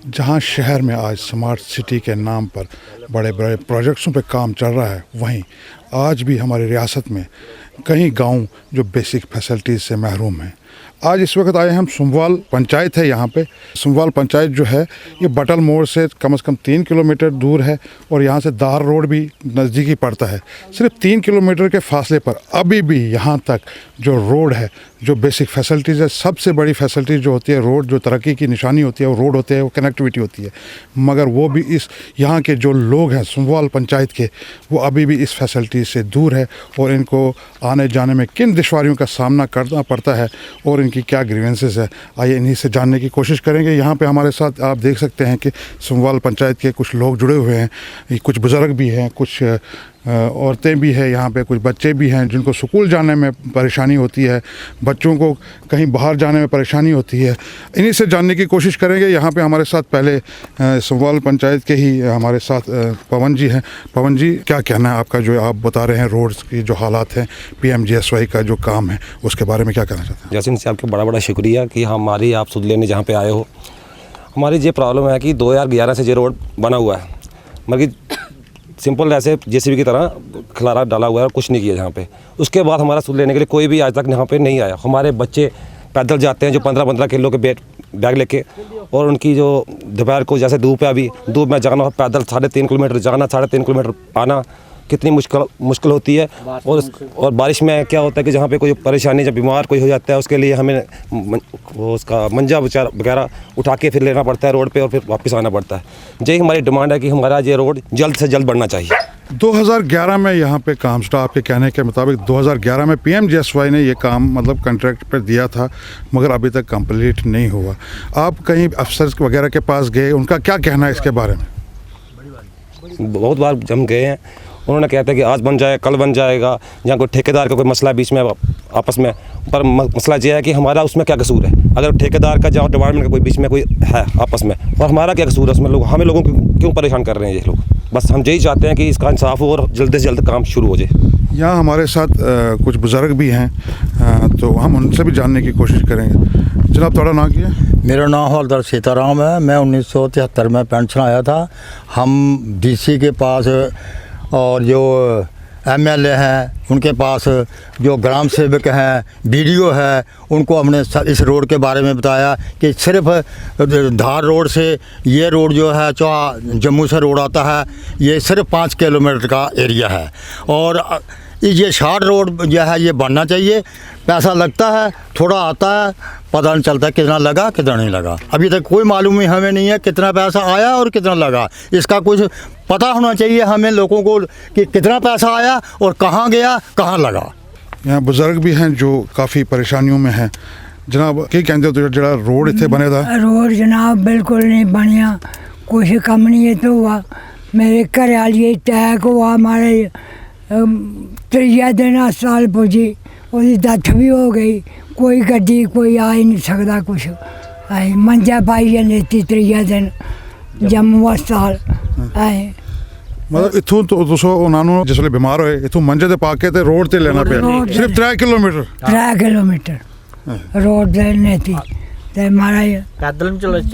जहां शहर में आज स्मार्ट सिटी के नाम पर बड़े बड़े प्रोजेक्ट्सों पे काम चल रहा है, वहीं आज भी हमारी रियासत में कई गांव जो बेसिक फैसिलिटीज़ से महरूम हैं। आज इस वक्त आए हम सुमवाल पंचायत है। यहाँ पे सुमवाल पंचायत जो है ये बटल मोड़ से कम 3 किलोमीटर दूर है और यहाँ से दार रोड भी नज़दीकी पड़ता है। सिर्फ 3 किलोमीटर के फासले पर अभी भी यहाँ तक जो रोड है, जो बेसिक फैसिलिटीज़ है, सबसे बड़ी फैसिलिटीज़ जो होती है रोड, जो तरक्की की निशानी होती है वो रोड होते हैं, वो कनेक्टिविटी होती है। मगर वो भी इस यहाँ के जो लोग हैं सुमवाल पंचायत के, वो अभी भी इस फैसिलिटी से दूर है और इनको आने जाने में किन दुश्वारियों का सामना करना पड़ता है और इनकी क्या ग्रीवेंसेस है, आइए इन्हीं से जानने की कोशिश करेंगे। यहाँ पे हमारे साथ आप देख सकते हैं कि सुमवाल पंचायत के कुछ लोग जुड़े हुए हैं, कुछ बुज़ुर्ग भी हैं, कुछ औरतें भी हैं, यहाँ पे कुछ बच्चे भी हैं जिनको स्कूल जाने में परेशानी होती है, बच्चों को कहीं बाहर जाने में परेशानी होती है। इन्हीं से जानने की कोशिश करेंगे। यहाँ पे हमारे साथ पहले सुमवाल पंचायत के ही हमारे साथ पवन जी हैं। पवन जी, क्या कहना है आपका, जो आप बता रहे हैं रोड्स की जो हालात हैं, PMGSY का जो काम है, उसके बारे में क्या कहना चाहते हैं? जैसे इनसे आपका बड़ा बड़ा शुक्रिया कि हमारी आप सुध लेने जहाँ पे आए हो। हमारी ये प्रॉब्लम है कि 2011 से ये रोड बना हुआ है, मगर सिंपल ऐसे JCB की तरह खलारा डाला हुआ है और कुछ नहीं किया यहाँ पे। उसके बाद हमारा सुध लेने के लिए कोई भी आज तक यहाँ पे नहीं आया। हमारे बच्चे पैदल जाते हैं जो 15-15 किलो के बैग लेके, और उनकी जो दोपहर को जैसे धूप है, अभी धूप में जाना पैदल 3.5 किलोमीटर जाना, 3.5 किलोमीटर आना, कितनी मुश्किल होती है। और बारिश में क्या होता है कि जहाँ पे कोई परेशानी, जब बीमार कोई हो जाता है, उसके लिए हमें उसका मंजा वगैरह उठा के फिर लेना पड़ता है रोड पे और फिर वापस आना पड़ता है। यही हमारी डिमांड है कि हमारा ये रोड जल्द से जल्द बनना चाहिए। 2011 में यहाँ पे काम स्टार्ट, आपके कहने के मुताबिक 2011 में PMGSY ने ये काम मतलब कॉन्ट्रैक्ट पर दिया था, मगर अभी तक कंप्लीट नहीं हुआ। आप कहीं अफसर वगैरह के पास गए, उनका क्या कहना है इसके बारे में? बहुत बार हम गए हैं, उन्होंने कहते हैं कि आज बन जाए, कल बन जाएगा। जहाँ कोई ठेकेदार का कोई मसला बीच में आपस में, पर मसला ये है कि हमारा उसमें क्या कसूर है? अगर ठेकेदार का, जहाँ डिपार्टमेंट का कोई बीच में कोई है आपस में, और हमारा क्या कसूर है उसमें? हमें लोगों को क्यों परेशान कर रहे हैं ये लोग? बस हम यही चाहते हैं कि इसका इंसाफ हो और जल्द से जल्द काम शुरू हो जाए। यहाँ हमारे साथ कुछ बुज़ुर्ग भी हैं, तो हम उनसे भी जानने की कोशिश करेंगे। जनाब, थोड़ा नाम किया? मेरा नाम हवलदार सीताराम है। मैं 1973 में पेंशन आया था। हम DC के पास और जो MLA हैं उनके पास, जो ग्राम सेवक हैं, BDO है, उनको हमने इस रोड के बारे में बताया कि सिर्फ धार रोड से ये रोड जो है, जम्मू से रोड आता है, ये सिर्फ 5 किलोमीटर का एरिया है और ये शॉर्ट रोड जो है ये बनना चाहिए। पैसा लगता है, थोड़ा आता है, पता नहीं चलता कितना लगा कितना नहीं लगा। अभी तक कोई मालूम ही हमें नहीं है कितना पैसा आया और कितना लगा। इसका कुछ पता होना चाहिए हमें लोगों को कि कितना पैसा आया और कहाँ गया, कहाँ लगा। यहाँ बुजुर्ग भी हैं जो काफ़ी परेशानियों में हैं। जनाब, क्या कहते हो तो जरा रोड इतने बने था? रोड जनाब बिल्कुल नहीं बनिया, कुछ कम नहीं तो हुआ। मेरे घर वाली अटैक हुआ, हमारे 3 दिन अस्पताल पुजी, उसकी डेथ भी हो गई। कोई गड्डी कोई आ ही नहीं सकता, कुछ आए मंजा पाइए लेती 3 दिन जम्मू अस्पताल आए। मतलब इतों तो तुसो उन्होंने जिसले बीमार होए इतों मंजे ते पाके ते रोड ते लेना पे सिर्फ 3 किलोमीटर 3 किलोमीटर रोड लेने थी ते मारा पैदल चलते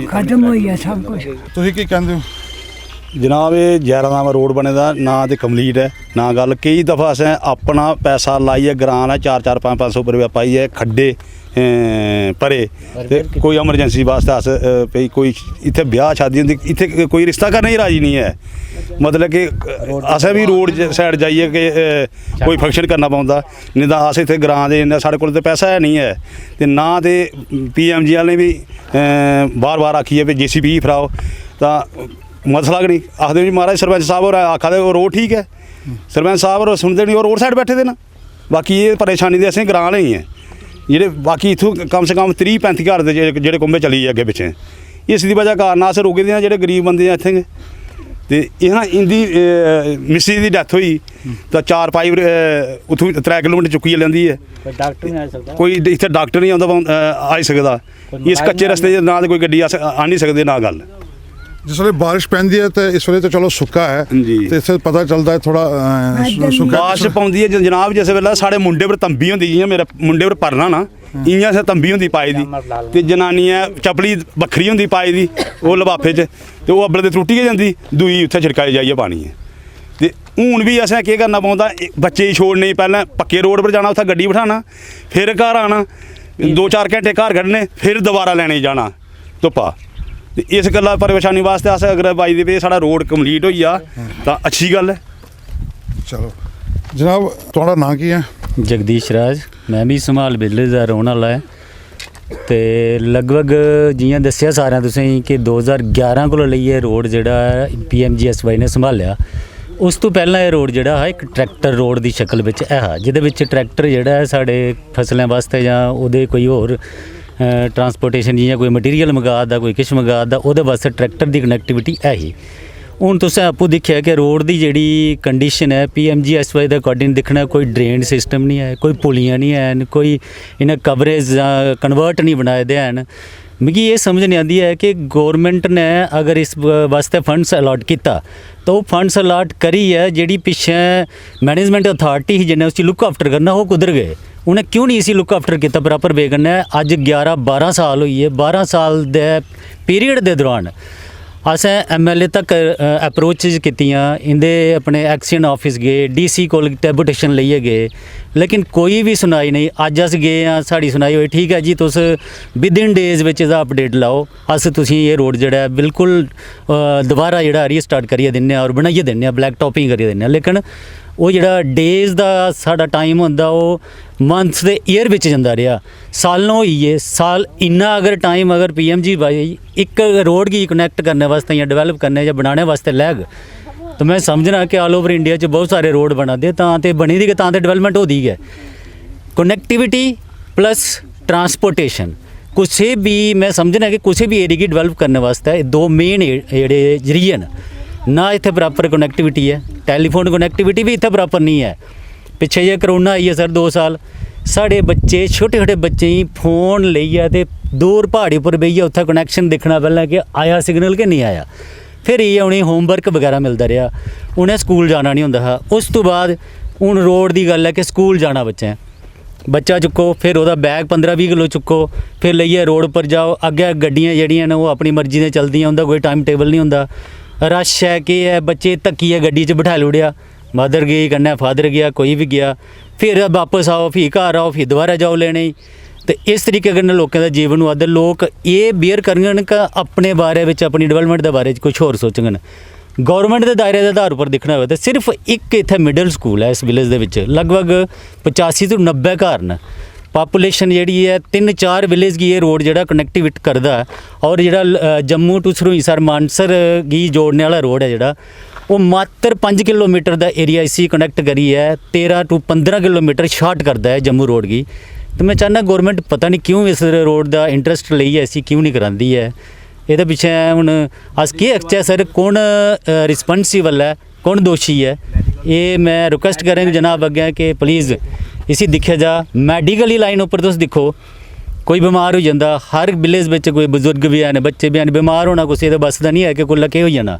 खत्म हो गया सब कुछ। ਤੁਸੀਂ ਕੀ ਕਹਿੰਦੇ ਹੋ? जनाब, ये 11वां रोड बने दा ना तो कम्पलीट है ना गल। कई दफ़ा असें अपना पैसा लाइए ग्रां है 400 500 रुपया पाइए खड्डे भरे ते कोई एमरजेंसी वास्ते अस भई कोई इत्थे ब्याह शादी होंदी, इत्थे कोई रिश्ता करने ही राजी नहीं है। मतलब कि असें भी रोड साइड जाइए कि कोई फंक्शन करना पौंदा, नहीं तो अस इत्थे ग्रां दे साढ़े कोल ते पैसा है नहीं है। ते ना ते PMG वाले भी बार बार आखिए भी JCB फराओ, तां मसला नहीं आखते जी महाराज सरपंच साहब और आखा दे रोड ठीक है, सरपंच साहब और सुनते नहीं और रोड साइड बैठे दे ना। बाकी ये परेशानी दे असें ग्रां नहीं है जेह्ड़े बाकी इत्थों कम से कम 30-35 घर दे जेह्ड़े कुंभे चली अग्गे पिच्छे, इस दी वजह कारण अस रोके दे जेह्ड़े गरीब बंदे इत्थें गै। ते इ'यां इंदी मिस्सी दी डैथ होई तां 4 पाइप उत्थों 3 किलोमीटर चुक्कियै लैंदी है। डॉक्टर नहीं आ सकता, कोई इत्थे डॉक्टर नहीं आई सकदा। इस कच्चे रस्ते ना तो कोई गड्डी अस आनी सकदे ना गल। जिस वे बारिश पैंदी है तो इस वे तो चलो सुक्का है जी। तो इससे पता चलता है थोड़ा सुक्का बारिश पौंदी है जनाब जिस वेले साढ़े मुंडे पर तंबी होंदी जियां मेरे मुंडे पर परना ना इ'यां असें तंबी होंदी पाई दी ते जनानियां चपली बक्खरी होंदी पाई दी ओह् लफाफे च ते ओह् अब्बल ते त्रुट्टी गै जंदी दूई उत्थै छिड़काई जाइयै पानी है ते हून भी असें केह् करना पौंदा बच्चे गी छोड़ने गी पैह्लें पक्के रोड पर जाना उत्थै गड्डी बिठाना फिर घर आना 2-4 घैंटे घर कड्ढने फिर दोबारा लैने गी जाना धुप्पा ते इस गल्ला परेशानी वास्ते अस अगर बाई दी साढ़ा रोड कंप्लीट होई जा तां अच्छी गल्ल है। चलो जनाब थोड़ा नाम की है जगदीश राज मैं भी संभाल विलेज दा रौह्ने आह्ला ऐ ते लगभग जियां दस्सेआ सारें तुसेंगी कि 2011 कोला लेइयै रोड जेह्ड़ा PMGSY ने संभालिया उस तो पैह्लां एह् रोड जेह्ड़ा हा इक ट्रैक्टर रोड दी शक्ल बिच है हा जिहदे बिच ट्रैक्टर जेह्ड़ा है साढ़े फसलें वास्ते जां ओह्दे कोई होर ट्रांसपोर्टेशन जियां कोई मटीरियल मंगा दा कोई किश मंगा दा ओह्दे वास्ते ट्रैक्टर दी कनैक्टिविटी है ही। हूँ तुसें आपूं दिक्खेआ कि रोड दी जेह्ड़ी कंडीशन है PMGSY दे अकॉर्डिंग दिक्खना कोई ड्रेन सिस्टम नहीं है कोई पुलियां नहीं हैन कोई इन्हें कवरेज जां कन्वर्ट नहीं बनाए दे हैन। मिगी ये समझ नहीं आती है कि गौरमेंट ने अगर इस वास्ते फंड्स अलाट किया तो फंड्स अलाट करियै जेह्ड़ी पिच्छे मैनेजमेंट अथॉरिटी ही जिन्हें उसकी लुक आफ्टर करना वो कुद्धर गए उन्हें क्यों नहीं इसी लुक आफ्टर किया प्रॉपर वे कन्नै। अज 11-12 साल होई है 12 साल दे पीरियड दे दौरान असें MLA तक अप्रोच कीतियां इंदे अपने एक्शन ऑफिस गए DC कोल डेपुटेशन लेइयै गए लेकिन कोई भी सुनाई नहीं। अज अस गए हाँ साड़ी सुनाई होई ठीक है जी तुस विदिन डेज बिच एह्दा अपडेट लाओ अस तुसीं एह् रोड जेह्ड़ा बिल्कुल दोबारा जेह्ड़ा रीस्टार्ट करियै दिन्ने आं और बनाइयै दिन्ने आं ब्लैक टॉपिंग करियै दिन्ने आं। लेकिन ओह् जेह्ड़ा डेज दा साढ़ा टाइम होंदा ओह् मंथ्स दे ईयर बिच जंदा रेहा सालों होई गे साल इन्ना अगर टाइम अगर PMGY इक रोड गी कनैक्ट करने वास्ते या डेवलप करने या बनाने वास्ते लैग तो मैं समझना कि ऑल ओवर इंडिया च बहुत सारे रोड बना दे तां ते बनी दी गै तां ते डेवलपमेंट होदी गै। कनैक्टिविटी प्लस ट्रांसपोर्टेशन कुसै भी मैं समझना कि कुसै भी एरिया गी डेवलप करने वास्ते दो मेन जेह्ड़े जरिए न ना इत्थे प्रॉपर कनैक्टिविटी है टैलीफोन कनैक्टिविटी भी इत्थे प्रॉपर नहीं है। पिछे जे करोना आई है सर 2 साल साढ़े बच्चे छोटे छोटे बच्चे ही फोन लेइयै ते दूर प्हाड़ी पर बेहियै उत्थे कनैक्शन दिक्खना पैह्लें कि आया सिग्नल कि नहीं आया फिर इ'यै उ'नेंगी होमवर्क वगैरह मिलदा रेहा उ'नें स्कूल जाना नहीं होंदा हा। उस तो बाद हूँ रोड की गल है कि स्कूल जाना बच्चें बच्चा चुक्को फिर ओह्दा बैग 15-20 किलो चुक्को फिर लेइयै रोड पर जाओ अग्गें गड्डियां जेह्ड़ियां न ओह् अपनी मर्जी दे चलदियां उं'दा कोई टाइम टेबल नहीं होंदा। रश है कि है बच्चे धक्कियै गड्डी च बिठाई ओड़ेआ मदर गई कन्नै फादर गया कोई भी गया फिर वापस आओ फ्ही घर आओ फ्ही दोबारा जाओ लेने ते इस तरीके कन्नै लोकें दा जीवन होआ दा। लोक एह् बेयर करङन कि अपने बारे बिच अपनी डेवलपमेंट दे बारे च कुछ होर सोचङन। गौरमेंट दे दायरे दे आधार पर दिक्खना होवे ते सिर्फ इक इत्थै मिडल स्कूल है इस विलेज दे विच लगभग 85 तो 90 घर न पापूलेशन जेह्ड़ी है 3-4 विलेज गी एह् रोड जेह्ड़ा कनैक्टिविट करदा और जेह्ड़ा जम्मू टू सरूईंसर मानसर गी जोड़ने आह्ला रोड है जेह्ड़ा वो मात्र 5 किलोमीटर दा एरिया इसी कनैक्ट करियै 13 to 15 किलोमीटर शार्ट करदा है जम्मू रोड गी। तो मैं चाहना गौरमेंट पता नहीं क्यों इस रोड दा इंटरस्ट लेइयै इसी क्यों नहीं करांदी है। एह्दे पिच्छे हूँ अस केह् आखचै सर कौन रिस्पांसिबल है कौन दोषी है ये मैं रिक्वेस्ट करेंगे जनाब अग्गें कि प्लीज़ इसी दिक्खेआ जा। मैडिकली लाइन उपर तुस दिक्खो कोई बीमार हो जाता हर विलेज में कोई बजुर्ग भी हैं बच्चे भी हैं बीमार होना कुछ तो बस का नहीं है कि कुल्ला केह् होई जाना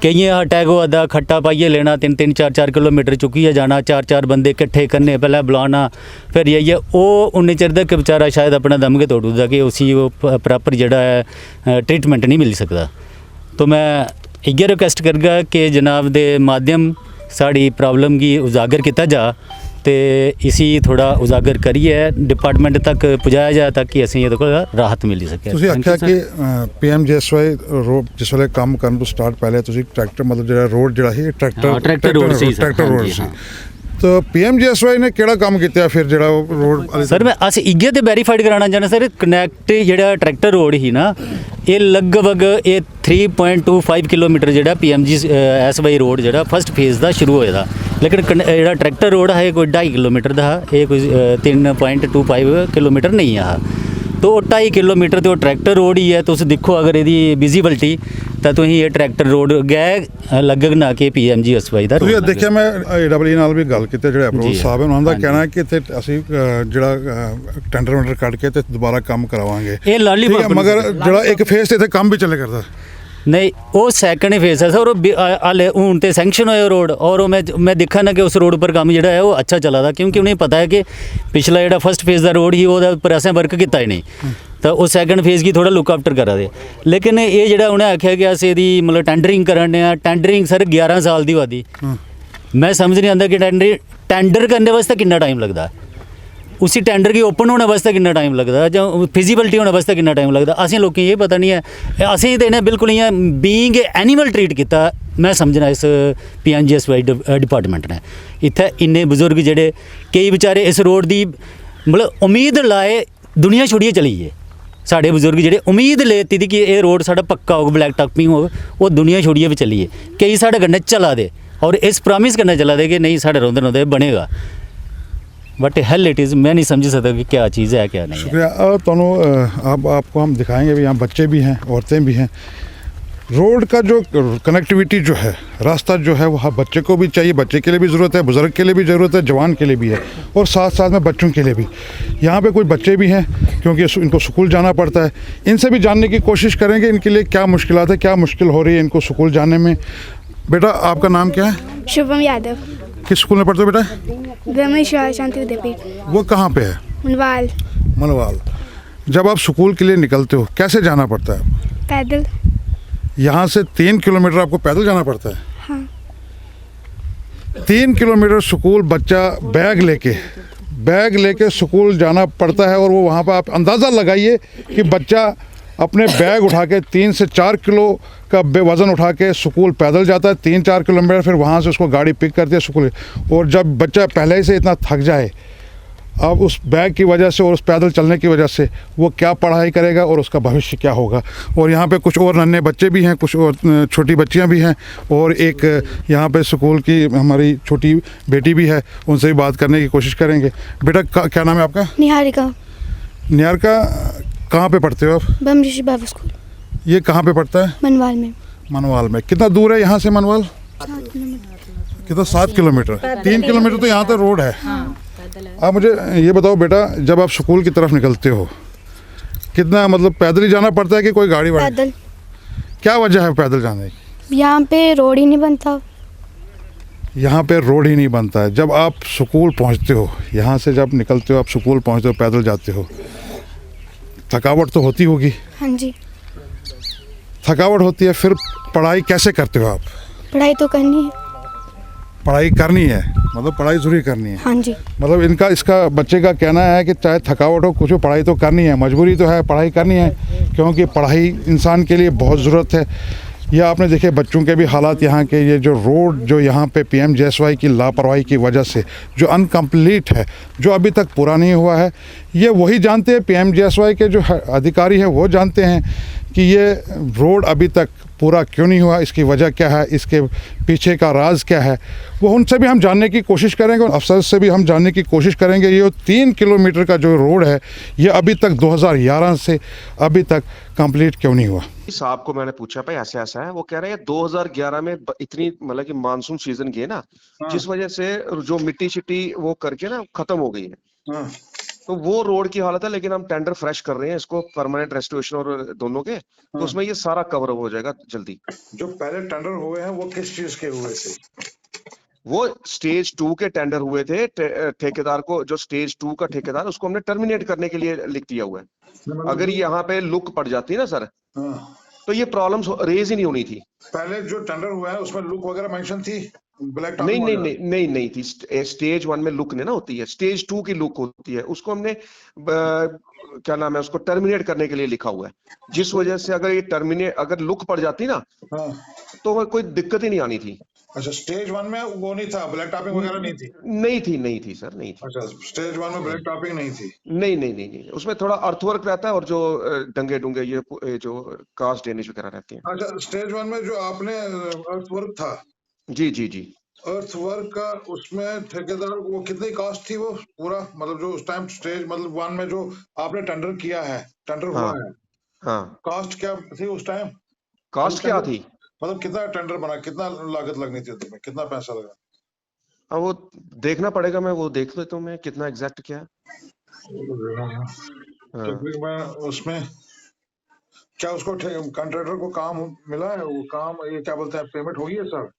केइयें अटैक होआ दा खट्टा पाइयै लेना 3-3 4-4 किलोमीटर चुक्कियै जाना 4-4 बंदे किट्ठे करने पहले बुलाना फिर जाइयै ओह् उन्ने चिर तक बेचारा शायद अपना दम गै तोड़ ओड़दा कि उसी ओह् प्रॉपर जेह्ड़ा है ट्रीटमेंट नहीं मिली सकदा। तो मैं इ'यै रिक्वेस्ट करगा कि जनाब दे माध्यम साड़ी प्रॉब्लम गी उजागर किया जा तो इसी थोड़ा उजागर करिए डिपार्टमेंट तक पहुँचाया जाए ताकि असें एह्दे कोला राहत मिली सके। ਤੁਸੀਂ ਆਖਿਆ ਕਿ PMGSY ਰੋਡ ਜਿਸ ਵੇਲੇ ਕੰਮ ਕਰਨ ਤੋਂ ਸਟਾਰਟ ਪਹਿਲੇ ਤੁਸੀਂ ਟਰੈਕਟਰ ਮਤਲਬ ਜਿਹੜਾ ਰੋਡ ਜਿਹੜਾ ਸੀ ਟਰੈਕਟਰ ਰੋਡ ਸੀ तो PMGSY ने केड़ा काम किया फिर ਜਿਹੜਾ रोड सर मैं अस इ'यै ते वेरीफाइड कराना चाहना सर कनैक्ट जेह्ड़ा ट्रैक्टर रोड ही ना ये लगभग ये 3.25 किलोमीटर जेह्ड़ा PMGSY रोड जेह्ड़ा फर्स्ट फेज दा शुरू होए दा लेकिन जेह्ड़ा ट्रैक्टर रोड है कोई 2.5 किलोमीटर दा हा ये कोई 3.25 किलोमीटर नहीं हा तो 2.5 किलोमीटर तो ट्रैक्टर रोड ही है। तुस दिक्खो अगर यदि विजिबिलिटी तो तुसीं ये ट्रैक्टर रोड गए लगना कि PMGSY दा ਤੁਸੀਂ ਦੇਖਿਆ ਮੈਂ AWE ਨਾਲ ਵੀ ਗੱਲ ਕੀਤੀ ਜਿਹੜੇ ਅਪਰੋਚ ਸਾਹਿਬ ਉਹਨਾਂ ਦਾ ਕਹਿਣਾ ਹੈ ਕਿ ਇੱਥੇ ਅਸੀਂ ਜਿਹੜਾ ਟੈਂਡਰ ਕੱਢ ਕੇ ਤੇ ਦੁਬਾਰਾ ਕੰਮ ਕਰਾਵਾਂਗੇ ਇਹ ਲਾਲੀ ਮਗਰ ਜਿਹੜਾ ਇੱਕ ਫੇਸ ਤੇ ਇੱਥੇ ਕੰਮ ਵੀ ਚੱਲੇ ਕਰਦਾ नहीं वो सैकंड फेज है सर हाले हूँ तो सैंक्शन होया रोड और मैं देखा ना कि उस रोड पर काम जोड़ा है वो अच्छा चला था क्योंकि उन्हें पता है कि पिछला जो फर्स्ट फेज का रोड ही वो पर असें वर्क किया ही नहीं तो वो सैकंड फेज की थोड़ा लुक आफ्टर करा दे लेकिन ये जोड़ा उन्हें आख्या कि अस ये मतलब टेंडरिंग कराने टेंडरिंग सर 11 साल की वादी मैं समझ नहीं आता कि टेंडर करने वास्ते कितना टाइम लगता है उसी टेंडर की ओपन होने वास्ते कितना टाइम लगता है जो फिजिबिलिटी होने वास्ते कितना टाइम लगता असें लोगों ये पता नहीं है असें तो इन्हें बिल्कुल इ'यां बीइंग एनिमल ट्रीट किया मैं समझना इस PMGSY डिपार्टमेंट ने इत्थै इन्ने बजुर्ग जेह्ड़े केईं बेचारे इस रोड की मतलब उम्मीद लाए दुनिया छोड़ियै चली गे साढ़े बजुर्ग जेह्ड़े उम्मीद लेती थी कि ये रोड साढ़ा पक्का होग ब्लैक टॉपिंग होग वो दुनिया छोड़ियै भी चली गे केईं साढ़े कन्नै चला दे और इस प्रॉमिस कन्नै चला दे कि नहीं साढ़े रौंदे रौंदे बनेगा बट हेल इट इज़ मैं नहीं समझ सकता कि क्या चीज़ है क्या नहीं है। शुक्रिया। दोनों अब आपको हम दिखाएंगे भी, यहाँ बच्चे भी हैं औरतें भी हैं। रोड का जो कनेक्टिविटी जो है, रास्ता जो है वो हर बच्चे को भी चाहिए, बच्चे के लिए भी ज़रूरत है, बुज़ुर्ग के लिए भी ज़रूरत है, जवान के लिए भी है और साथ साथ में बच्चों के लिए भी। यहाँ पे कुछ बच्चे भी हैं क्योंकि इनको स्कूल जाना पड़ता है। इनसे भी जानने की कोशिश करेंगे इनके लिए क्या मुश्किलात है, क्या मुश्किल हो रही है इनको स्कूल जाने में। बेटा आपका नाम क्या है? शुभम यादव। किस स्कूल में पढ़ते हो बेटा? ब्रह्म शांति विद्यापीठ वो कहाँ पे है? मनवाल। मनवाल। जब आप स्कूल के लिए निकलते हो कैसे जाना पड़ता है? पैदल। यहाँ से 3 किलोमीटर आपको पैदल जाना पड़ता है? हाँ। 3 किलोमीटर स्कूल बच्चा बैग लेके स्कूल जाना पड़ता है और वो वहाँ पर आप अंदाज़ा लगाइए कि बच्चा अपने बैग उठा के 3 से 4 किलो का वज़न उठा के स्कूल पैदल जाता है 3-4 किलोमीटर, फिर वहाँ से उसको गाड़ी पिक करती है स्कूल। और जब बच्चा पहले ही से इतना थक जाए अब उस बैग की वजह से और उस पैदल चलने की वजह से वो क्या पढ़ाई करेगा और उसका भविष्य क्या होगा। और यहाँ पे कुछ और नन्हे बच्चे भी हैं, कुछ और छोटी बच्चियाँ भी हैं और एक यहाँ पे स्कूल की हमारी छोटी बेटी भी है, उनसे भी बात करने की कोशिश करेंगे। बेटा क्या नाम है आपका? निहारिका। निहारिका, कहाँ पे पढ़ते हो आप? ब्रह्म ऋषि बाबा स्कूल। ये कहाँ पे पड़ता है? मनवाल में। मनवाल में। कितना दूर है यहाँ से मनवाल? 7 किलोमीटर। कितना? 7 किलोमीटर। 3 किलोमीटर तो यहाँ तक रोड है। आप मुझे ये बताओ बेटा, जब आप स्कूल की तरफ निकलते हो कितना मतलब पैदल ही जाना पड़ता है कि कोई गाड़ी वाड़ी? पैदल। क्या वजह है पैदल जाने की? यहाँ पे रोड ही नहीं बनता। यहाँ पे रोड ही नहीं बनता है। जब आप स्कूल पहुँचते हो, यहाँ से जब निकलते हो आप स्कूल पहुँचते हो, पैदल जाते हो, थकावट तो होती होगी? हाँ जी। थकावट होती है, फिर पढ़ाई कैसे करते हो आप? पढ़ाई तो करनी है। पढ़ाई करनी है, मतलब पढ़ाई ज़रूरी करनी है। हाँ जी। मतलब इसका बच्चे का कहना है कि चाहे थकावट हो कुछ हो, पढ़ाई तो करनी है, मजबूरी तो है, पढ़ाई करनी है क्योंकि पढ़ाई इंसान के लिए बहुत ज़रूरत है। यह आपने देखे बच्चों के भी हालात यहाँ के, ये जो रोड जो यहाँ पे PMGSY की लापरवाही की वजह से जो अनकम्प्लीट है, जो अभी तक पूरा नहीं हुआ है, ये वही जानते हैं, PMGSY के जो अधिकारी हैं वो जानते हैं कि ये रोड अभी तक पूरा क्यों नहीं हुआ, इसकी वजह क्या है, इसके पीछे का राज क्या है, वो उनसे भी हम जानने की कोशिश करेंगे और अफसर से भी हम जानने की कोशिश करेंगे। ये 3 किलोमीटर का जो रोड है ये अभी तक 2011 से अभी तक कंप्लीट क्यों नहीं हुआ? साहब को मैंने पूछा भाई ऐसा ऐसा है, वो कह रहे हैं 2011 में इतनी मतलब कि मानसून सीजन की है ना, जिस वजह से जो मिट्टी शिट्टी वो करके ना खत्म हो गई है, तो वो रोड की हालत है। लेकिन हम टेंडर फ्रेश कर रहे हैं इसको, परमानेंट रेस्टोरेशन और दोनों के, तो उसमें ये सारा कवर हो जाएगा जल्दी। जो पहले टेंडर हुए हैं वो किस चीज के हुए थे? वो स्टेज 2 के टेंडर हुए थे। ठेकेदार को, जो स्टेज 2 का ठेकेदार, उसको हमने टर्मिनेट करने के लिए लिख दिया हुआ है। अगर यहाँ पे लुक पड़ जाती ना सर, तो ये प्रॉब्लम्स रेज ही नहीं होनी थी। पहले जो टेंडर हुआ है उसमें लुक वगैरह मेंशन थी? ब्लैक नहीं नहीं नहीं नहीं नहीं थी। स्टेज 1 में लुक नहीं ना होती है, स्टेज 2 की लुक होती है। उसको हमने क्या नाम है, उसको टर्मिनेट करने के लिए लिखा हुआ है, जिस वजह से अगर ये अगर लुक पड़ जाती ना, तो कोई दिक्कत ही नहीं आनी थी। अच्छा, स्टेज 1 में वो नहीं था, ब्लैक टॉपिंग वगैरह नहीं थी? नहीं थी सर, नहीं थी। अच्छा, स्टेज 1 में ब्लैक टॉपिंग नहीं थी? नहीं, उसमें थोड़ा अर्थवर्क रहता है और जो डंगे डुंगे ये जो कास्ट डेनिश वगैरह रहती है। अच्छा, स्टेज 1 में जो आपने अर्थवर्क था? जी। अर्थवर्क का उसमें ठेकेदार वो कितनी कास्ट थी वो पूरा, मतलब जो उस टाइम स्टेज मतलब 1 में जो आपने टेंडर किया है, टेंडर हुआ है, हाँ। कास्ट क्या थी उस टाइम? कास्ट क्या थी? मतलब कितना टेंडर बना, कितना लागत लगनी थी उसमें, कितना पैसा लगा? हाँ, वो देखना पड़ेगा, मैं वो देख लेता हूँ मैं कितना एग्जैक्ट क्या है। तकरीबन उसमें क्या उसको कंट्रैक्टर को काम मिला है? वो काम ये क्या बोलते हैं, पेमेंट हो गई है सर?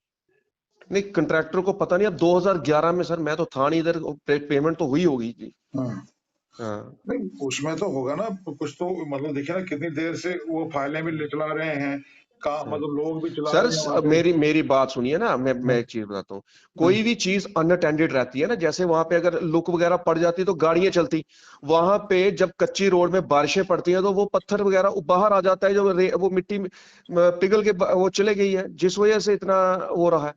नहीं, कंट्रैक्टर को पता नहीं, अब 2011 में सर मैं तो था नहीं इधर, पेमेंट तो हुई होगी जी। हाँ। हाँ नहीं उसमें तो होगा ना कुछ तो, मतलब देखिए ना कितनी देर से वो फाइलें भी चला रहे हैं, काम मतलब लोग भी चला सर, रहे हैं वहाँ पे। मेरी बात सुनिए ना, मैं एक चीज बताता हूँ। कोई भी चीज अनअटेंडेड रहती है ना, जैसे वहां पे अगर लुक वगैरह पड़ जाती तो गाड़ियां चलती, वहां पे जब कच्ची रोड में बारिशें पड़ती हैं तो वो पत्थर वगैरह बाहर आ जाता है, जो वो मिट्टी पिघल के वो चले गई है, जिस वजह से इतना हो रहा है।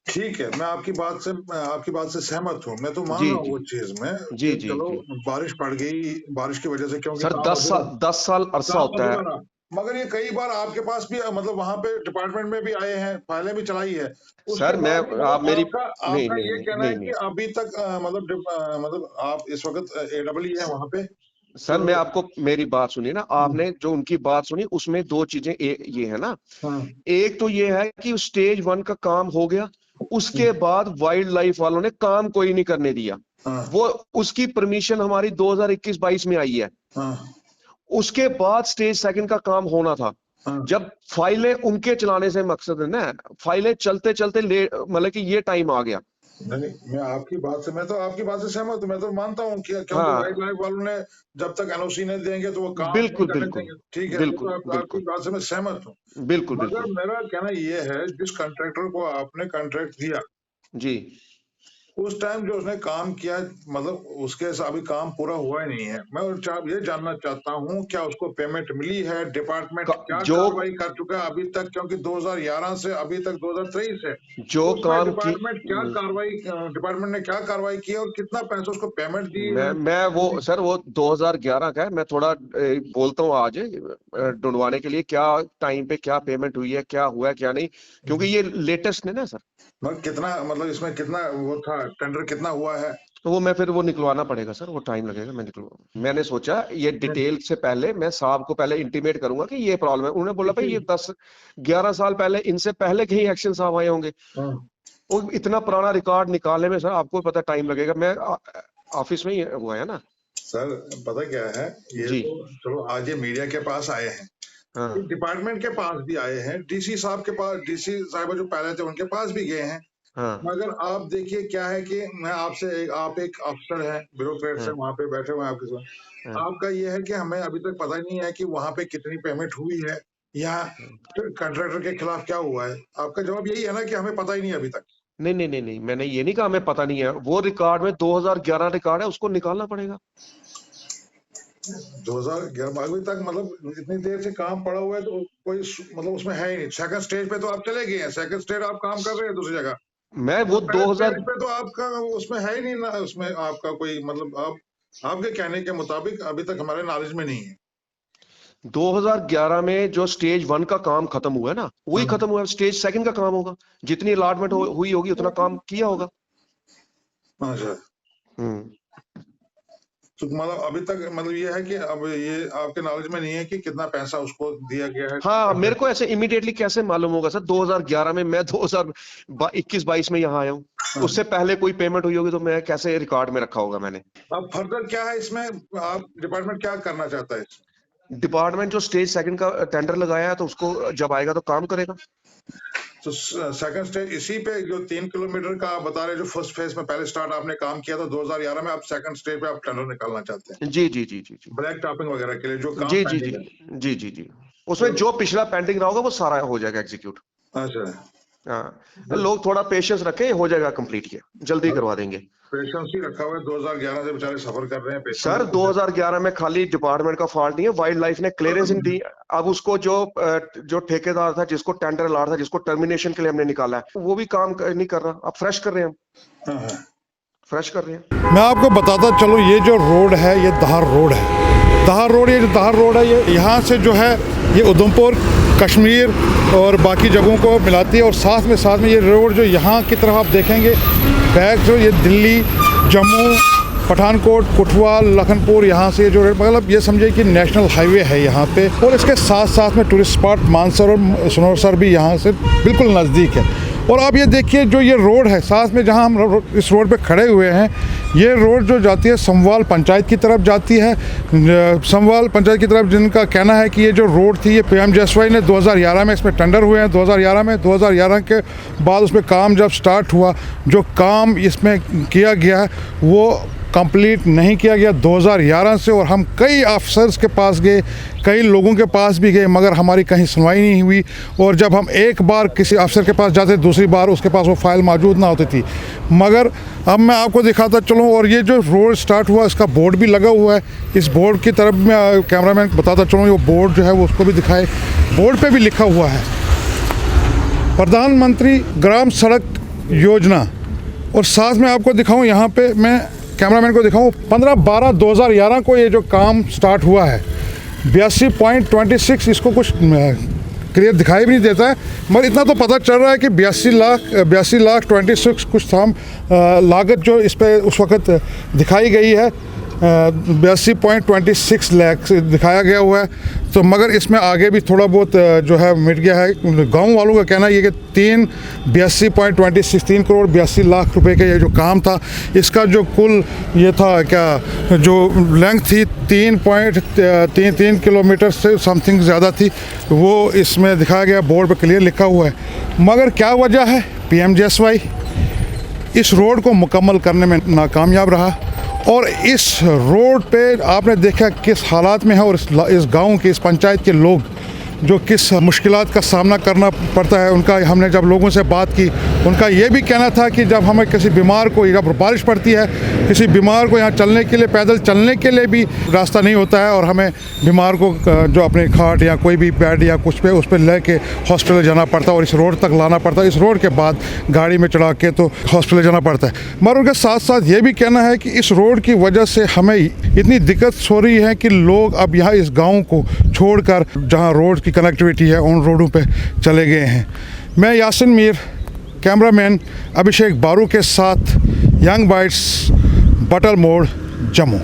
ठीक है, मैं आपकी बात से सहमत हूँ, मैं तो मान जी रहा हूँ जी वो चीज में जी कि जी चलो जी बारिश पड़ गई, बारिश की वजह से क्योंकि सर, काम 10 साल अरसा काम होता है। अधूरा रहा। मगर ये कई बार आपके पास भी मतलब वहां पे डिपार्टमेंट में भी आए हैं, फाइलें भी चलाई है, उसके सर मैं, बाद भी मतलब आप मेरी, आपका नहीं आपका नहीं ये नहीं कहना नहीं है कि नहीं अभी तक मतलब आप इस वक्त AEE है वहां पे सर, मैं तो। आपको, मेरी बात सुनिए ना, आपने जो उनकी बात सुनी उसमें दो चीजें ये है ना, हाँ एक तो ये है कि स्टेज 1 का काम हो गया, उसके बाद वाइल्ड लाइफ वालों ने काम कोई नहीं करने दिया। हाँ वो उसकी परमिशन हमारी 2021-22 में आई है। हाँ उसके बाद स्टेज 2 का काम होना था। हाँ। जब फाइलें उनके चलाने से मकसद है ना, फाइलें चलते चलते मतलब कि ये टाइम आ गया। नहीं, मैं तो आपकी बात से सहमत हूँ, मैं तो मानता हूँ कि क्योंकि वाइल्ड हाँ, लाइफ वालों ने जब तक NOC नहीं देंगे तो वो काम नहीं बिल्कुल करने बिल्कुल देंगे, ठीक है, वो बिल्कुल तो आपकी बिल्कुल बात से मैं सहमत हूँ। बिल्कुल मगर बिल्कुल मेरा कहना ये है, जिस कॉन्ट्रैक्टर को आपने कॉन्ट्रैक्ट दिया जी। उस टाइम जो उसने काम किया, मतलब उसके अभी काम पूरा हुआ ही नहीं है। मैं ये जानना चाहता हूँ क्या उसको पेमेंट मिली है? डिपार्टमेंट क्या जो कार्रवाई कर चुका है अभी तक? क्योंकि 2011 से अभी तक 2023 है, जो उसमें काम की, डिपार्टमेंट ने क्या कार्रवाई की है और कितना पैसा उसको पेमेंट दी है? मैं वो सर, वो 2011 का है। मैं थोड़ा बोलता हूँ आज ढूंढवाने के लिए, क्या टाइम पे क्या पेमेंट हुई है, क्या हुआ है क्या नहीं, क्योंकि ये लेटेस्ट है ना सर। मगर कितना, मतलब इसमें कितना वो था, टेंडर कितना हुआ है? तो वो मैं फिर वो निकलवाना पड़ेगा सर, वो टाइम लगेगा, मैं निकलवा। मैंने सोचा ये डिटेल से पहले मैं साहब को पहले इंटीमेट करूंगा कि ये प्रॉब्लम है। उन्होंने बोला भाई ये 10-11 साल पहले, इनसे पहले कहीं एक्शन साहब आए होंगे। हाँ। वो इतना पुराना रिकॉर्ड निकालने में सर आपको पता टाइम लगेगा। मैं ऑफिस में ही हुआ है ना सर पता क्या है, ये जी। तो चलो आज ये मीडिया के पास आए हैं, हाँ डिपार्टमेंट के पास भी आए हैं, DC साहब के पास, DC साहब जो पहले थे उनके पास भी गए हैं। हाँ मगर आप देखिए क्या है कि मैं आपसे आप एक अफसर हैं, ब्यूरोक्रेट से हाँ वहां पे बैठे हुए हैं आपके साथ, हाँ आपका ये है कि हमें अभी तक पता ही नहीं है कि वहां पे कितनी पेमेंट हुई है या कॉन्ट्रैक्टर के खिलाफ क्या हुआ है। आपका जवाब यही है ना कि हमें पता ही नहीं अभी तक? नहीं नहीं नहीं नहीं, मैंने ये नहीं कहा हमें पता नहीं है। वो रिकॉर्ड में 2011 रिकॉर्ड है, उसको निकालना पड़ेगा। 2011 अभी तक, मतलब इतनी देर से काम पड़ा हुआ है तो कोई मतलब उसमें है ही नहीं। सेकंड स्टेज पे तो आप चले गए हैं, सेकंड स्टेज आप काम कर रहे हैं दूसरी जगह, मैं वो पहले 2000 स्टेज पे तो आपका उसमें है ही नहीं ना, उसमें आपका कोई मतलब आपके कहने के मुताबिक अभी तक हमारे नॉलेज में नहीं है। 2011 में जो स्टेज 1 का काम खत्म हुआ है ना, वही खत्म हुआ है। स्टेज 2 का काम होगा, जितनी अलॉटमेंट हुई होगी उतना काम किया होगा। अच्छा, हम्म। तो मतलब अभी तक मतलब ये है कि अब ये आपके नॉलेज में नहीं है कि कितना पैसा उसको दिया गया है? हाँ, मेरे को ऐसे इमीडिएटली कैसे मालूम होगा सर? 2011 में, मैं 2021-22 में यहाँ आया हूँ, उससे पहले कोई पेमेंट हुई होगी तो मैं कैसे रिकॉर्ड में रखा होगा मैंने? अब फर्दर क्या है इसमें, आप डिपार्टमेंट क्या करना चाहता है? डिपार्टमेंट जो स्टेज 2 का टेंडर लगाया है तो उसको जब आएगा तो काम करेगा। तो सेकंड स्टेज इसी पे जो 3 किलोमीटर का आप बता रहे, जो फर्स्ट फेज में पहले स्टार्ट आपने काम किया था 2011 में, आप सेकंड स्टेज पे आप टेंडर निकालना चाहते हैं जी जी जी जी जी ब्लैक टॉपिंग वगैरह के लिए जो काम जी जी पेंडिंग जी है? जी जी जी, उसमें जो पिछला पेंडिंग रहा होगा वो सारा हो जाएगा एग्जीक्यूट। अच्छा, हाँ, लोग थोड़ा पेशेंस रखें, हो जाएगा कंप्लीट, ये जल्दी करवा देंगे। पेशेंस ही रखा हुआ है, 2011 से बेचारे सफर कर रहे हैं सर 2011 में खाली डिपार्टमेंट का फॉल्ट नहीं है, वाइल्ड लाइफ ने क्लियरेंस दी। अब उसको जो ठेकेदार था, जिसको टेंडर अलॉट था, जिसको टर्मिनेशन के लिए हमने निकाला है, वो भी काम नहीं कर रहा। अब फ्रेश कर रहे हैं हम, फ्रेश कर रहे हैं। मैं आपको बताता चलो, ये जो रोड है ये धार रोड है। धार रोड, ये जो धार रोड है ये यहाँ से जो है ये उधमपुर, कश्मीर और बाकी जगहों को मिलाती है। और साथ में ये रोड जो यहाँ की तरफ आप देखेंगे बैक, जो ये दिल्ली, जम्मू, पठानकोट, कठुआ, लखनपुर, यहाँ से जो मतलब ये समझिए कि नेशनल हाईवे है यहाँ पे। और इसके साथ में टूरिस्ट स्पॉट मानसर और सनोसर भी यहाँ से बिल्कुल नज़दीक है। और आप ये देखिए जो ये रोड है साथ में जहाँ हम इस रोड पे खड़े हुए हैं, ये रोड जो जाती है समवाल पंचायत की तरफ जाती है। समवाल पंचायत की तरफ जिनका कहना है कि ये जो रोड थी ये PMGSY ने 2011 में इसमें टेंडर हुए हैं। 2011 के बाद उसमें काम जब स्टार्ट हुआ, जो काम इसमें किया गया वो कंप्लीट नहीं किया गया 2011 से। और हम कई अफसर्स के पास गए, कई लोगों के पास भी गए, मगर हमारी कहीं सुनवाई नहीं हुई। और जब हम एक बार किसी अफसर के पास जाते, दूसरी बार उसके पास वो फाइल मौजूद ना होती थी। मगर अब मैं आपको दिखाता चलूँ, और ये जो रोड स्टार्ट हुआ इसका बोर्ड भी लगा हुआ है। इस बोर्ड की तरफ मैं कैमरामैन को बताता चलूँ, वो बोर्ड जो है वो उसको भी दिखाए। बोर्ड पे भी लिखा हुआ है प्रधानमंत्री ग्राम सड़क योजना। और साथ में आपको दिखाऊं, यहाँ पे मैं कैमरामैन को दिखाऊं, 15/12/2011 को ये जो काम स्टार्ट हुआ है। 82.26 इसको कुछ क्लियर दिखाई भी नहीं देता है, मगर इतना तो पता चल रहा है कि 82 लाख 26 कुछ था लागत जो इस पर उस वक़्त दिखाई गई है। 82.26 लाख दिखाया गया हुआ है। तो मगर इसमें आगे भी थोड़ा बहुत जो है मिट गया है। गांव वालों का कहना ये कि 82.26 करोड़ 82 लाख रुपए का ये जो काम था, इसका जो कुल ये था क्या जो लेंथ थी 3.33 किलोमीटर से समथिंग ज़्यादा थी, वो इसमें दिखाया गया, बोर्ड पर क्लियर लिखा हुआ है। मगर क्या वजह है, PMGSY इस रोड को मुकम्मल करने में नाकामयाब रहा। और इस रोड पे आपने देखा किस हालात में है, और इस गांव के, इस पंचायत के लोग जो किस मुश्किलात का सामना करना पड़ता है। उनका हमने जब लोगों से बात की, उनका ये भी कहना था कि जब हमें किसी बीमार को, जब बारिश पड़ती है, किसी बीमार को यहाँ चलने के लिए, पैदल चलने के लिए भी रास्ता नहीं होता है, और हमें बीमार को जो अपने खाट या कोई भी बेड या कुछ पे उस पर ले कर हॉस्पिटल जाना पड़ता है, और इस रोड तक लाना पड़ता है। इस रोड के बाद गाड़ी में चढ़ा के तो हॉस्पिटल जाना पड़ता है। मगर उनके साथ साथ ये भी कहना है कि इस रोड की वजह से हमें इतनी दिक्कत हो रही है कि लोग अब यहाँ इस गाँव को छोड़कर जहाँ रोड की कनेक्टिविटी है उन रोडों पे चले गए हैं। मैं यासिन मीर, कैमरामैन अभिषेक बारू के साथ, यंग बाइट्स, बटल मोड़, जम्मू।